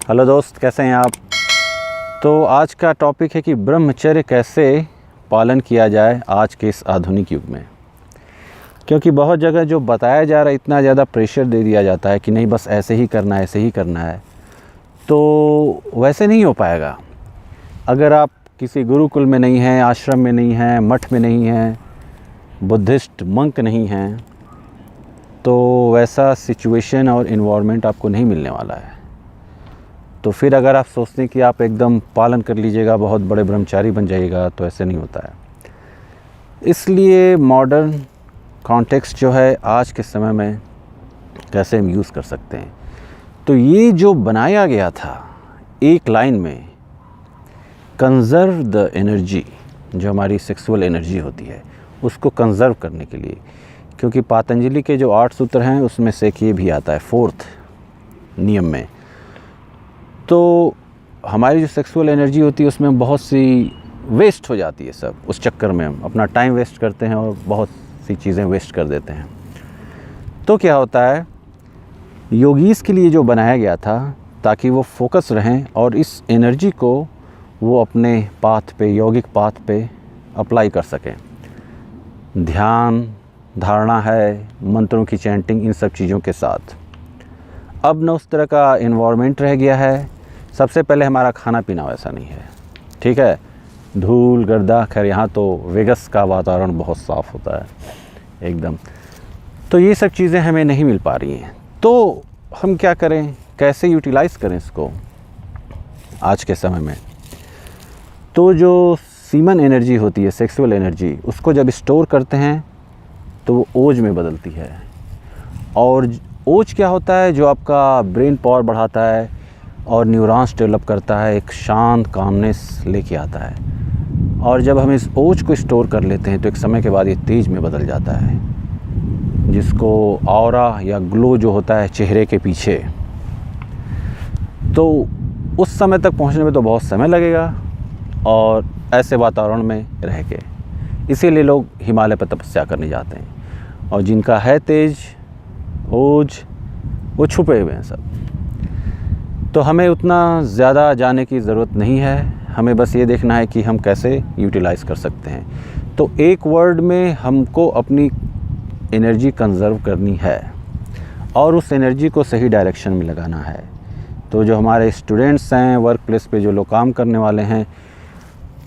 Hello दोस्त, कैसे हैं आप। तो आज का टॉपिक है कि ब्रह्मचर्य कैसे पालन किया जाए आज के इस आधुनिक युग में। क्योंकि बहुत जगह जो बताया जा रहा है, इतना ज़्यादा प्रेशर दे दिया जाता है कि नहीं बस ऐसे ही करना है, ऐसे ही करना है, तो वैसे नहीं हो पाएगा। अगर आप किसी गुरुकुल में नहीं हैं, आश्रम में नहीं हैं, मठ में नहीं हैं, बुद्धिस्ट मंक नहीं हैं, तो वैसा सिचुएशन और इन्वायरमेंट आपको नहीं मिलने वाला है। तो फिर अगर आप सोचते हैं कि आप एकदम पालन कर लीजिएगा, बहुत बड़े ब्रह्मचारी बन जाइएगा, तो ऐसे नहीं होता है। इसलिए मॉडर्न कॉन्टेक्स्ट जो है आज के समय में कैसे हम यूज़ कर सकते हैं, तो ये जो बनाया गया था एक लाइन में, कंज़र्व द एनर्जी, जो हमारी सेक्सुअल एनर्जी होती है उसको कंज़र्व करने के लिए। क्योंकि पातंजलि के जो 8 सूत्र हैं उसमें से एक ये भी आता है 4th नियम में। तो हमारी जो सेक्सुअल एनर्जी होती है उसमें बहुत सी वेस्ट हो जाती है, सब उस चक्कर में हम अपना टाइम वेस्ट करते हैं और बहुत सी चीज़ें वेस्ट कर देते हैं। तो क्या होता है, योगीज़ के लिए जो बनाया गया था ताकि वो फोकस रहें और इस एनर्जी को वो अपने पाथ पे, यौगिक पाथ पे अप्लाई कर सकें। ध्यान, धारणा है, मंत्रों की चैंटिंग, इन सब चीज़ों के साथ। अब न उस तरह का इन्वायरमेंट रह गया है। सबसे पहले हमारा खाना पीना वैसा नहीं है, ठीक है। धूल गर्दा, खैर यहाँ तो वेगस का वातावरण बहुत साफ़ होता है एकदम। तो ये सब चीज़ें हमें नहीं मिल पा रही हैं। तो हम क्या करें, कैसे यूटिलाइज़ करें इसको आज के समय में। तो जो सीमन एनर्जी होती है, सेक्सुअल एनर्जी, उसको जब स्टोर करते हैं तो वो ओज में बदलती है। और ओज क्या होता है, जो आपका ब्रेन पावर बढ़ाता है और न्यूरॉन्स डेवलप करता है, एक शांत कामनेस लेके आता है। और जब हम इस ओज को स्टोर कर लेते हैं तो एक समय के बाद ये तेज में बदल जाता है, जिसको ऑरा या ग्लो जो होता है चेहरे के पीछे। तो उस समय तक पहुंचने में तो बहुत समय लगेगा और ऐसे वातावरण में रह के, इसीलिए लोग हिमालय पर तपस्या करने जाते हैं। और जिनका है तेज ओज, वो छुपे हुए हैं सब। तो हमें उतना ज़्यादा जाने की ज़रूरत नहीं है, हमें बस ये देखना है कि हम कैसे यूटिलाइज़ कर सकते हैं। तो एक वर्ड में हमको अपनी एनर्जी कंज़र्व करनी है और उस एनर्जी को सही डायरेक्शन में लगाना है। तो जो हमारे स्टूडेंट्स हैं, वर्क प्लेस पे जो लोग काम करने वाले हैं,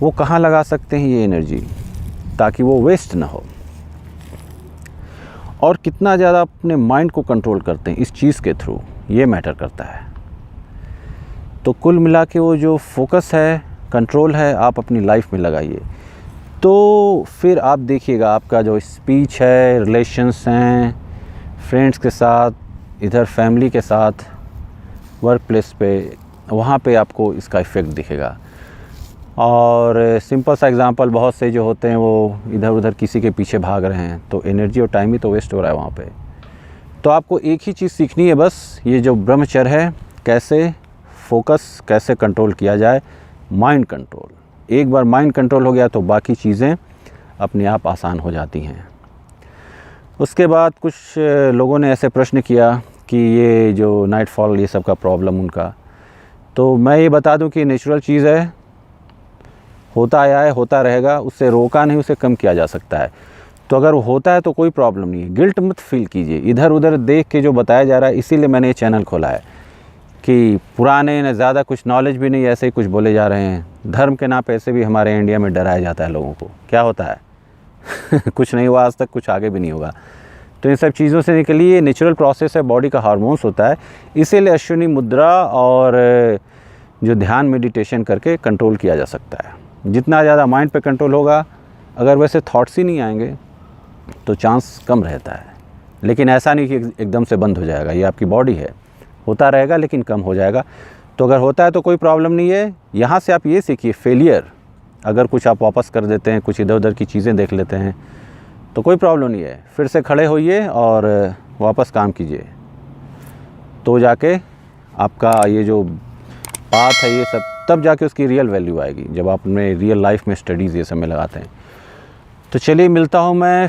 वो कहाँ लगा सकते हैं ये एनर्जी ताकि वो वेस्ट ना हो। और कितना ज़्यादा अपने माइंड को कंट्रोल करते हैं इस चीज़ के थ्रू, ये मैटर करता है। तो कुल मिला के वो जो फोकस है, कंट्रोल है, आप अपनी लाइफ में लगाइए। तो फिर आप देखिएगा आपका जो स्पीच है, रिलेशंस हैं, फ्रेंड्स के साथ, इधर फैमिली के साथ, वर्क प्लेस पे, वहाँ पे आपको इसका इफ़ेक्ट दिखेगा। और सिंपल सा एग्ज़ाम्पल, बहुत से जो होते हैं वो इधर उधर किसी के पीछे भाग रहे हैं, तो एनर्जी और टाइम ही तो वेस्ट हो रहा है वहाँ पे। तो आपको एक ही चीज़ सीखनी है बस, ये जो ब्रह्मचर्य है, कैसे फोकस, कैसे कंट्रोल किया जाए, माइंड कंट्रोल। एक बार माइंड कंट्रोल हो गया तो बाकी चीज़ें अपने आप आसान हो जाती हैं। उसके बाद कुछ लोगों ने ऐसे प्रश्न किया कि ये जो नाइट फॉल, ये सब का प्रॉब्लम उनका, तो मैं ये बता दूं कि नेचुरल चीज़ है, होता आया है, होता रहेगा, उससे रोका नहीं, उसे कम किया जा सकता है। तो अगर वो होता है तो कोई प्रॉब्लम नहीं है, गिल्ट मत फील कीजिए। इधर उधर देख के जो बताया जा रहा है, इसीलिए मैंने ये चैनल खोला है कि पुराने न ज़्यादा कुछ नॉलेज भी नहीं, ऐसे ही कुछ बोले जा रहे हैं। धर्म के नाम पे ऐसे भी हमारे इंडिया में डराया जाता है लोगों को। क्या होता है कुछ नहीं हुआ आज तक, कुछ आगे भी नहीं होगा। तो इन सब चीज़ों से निकलिए, नेचुरल प्रोसेस है, बॉडी का हार्मोन्स होता है। इसीलिए अश्विनी मुद्रा और जो ध्यान मेडिटेशन करके कंट्रोल किया जा सकता है। जितना ज़्यादा माइंड पे कंट्रोल होगा, अगर वैसे थॉट्स ही नहीं आएंगे तो चांस कम रहता है। लेकिन ऐसा नहीं कि एकदम से बंद हो जाएगा, ये आपकी बॉडी है, होता रहेगा लेकिन कम हो जाएगा। तो अगर होता है तो कोई प्रॉब्लम नहीं है। यहाँ से आप ये सीखिए, फेलियर अगर कुछ आप वापस कर देते हैं, कुछ इधर उधर की चीज़ें देख लेते हैं, तो कोई प्रॉब्लम नहीं है। फिर से खड़े होइए और वापस काम कीजिए, तो जाके आपका ये जो पाथ है, ये सब तब जाके उसकी रियल वैल्यू आएगी, जब आप अपने रियल लाइफ में स्टडीज़ ये सब में लगाते हैं। तो चलिए, मिलता हूँ मैं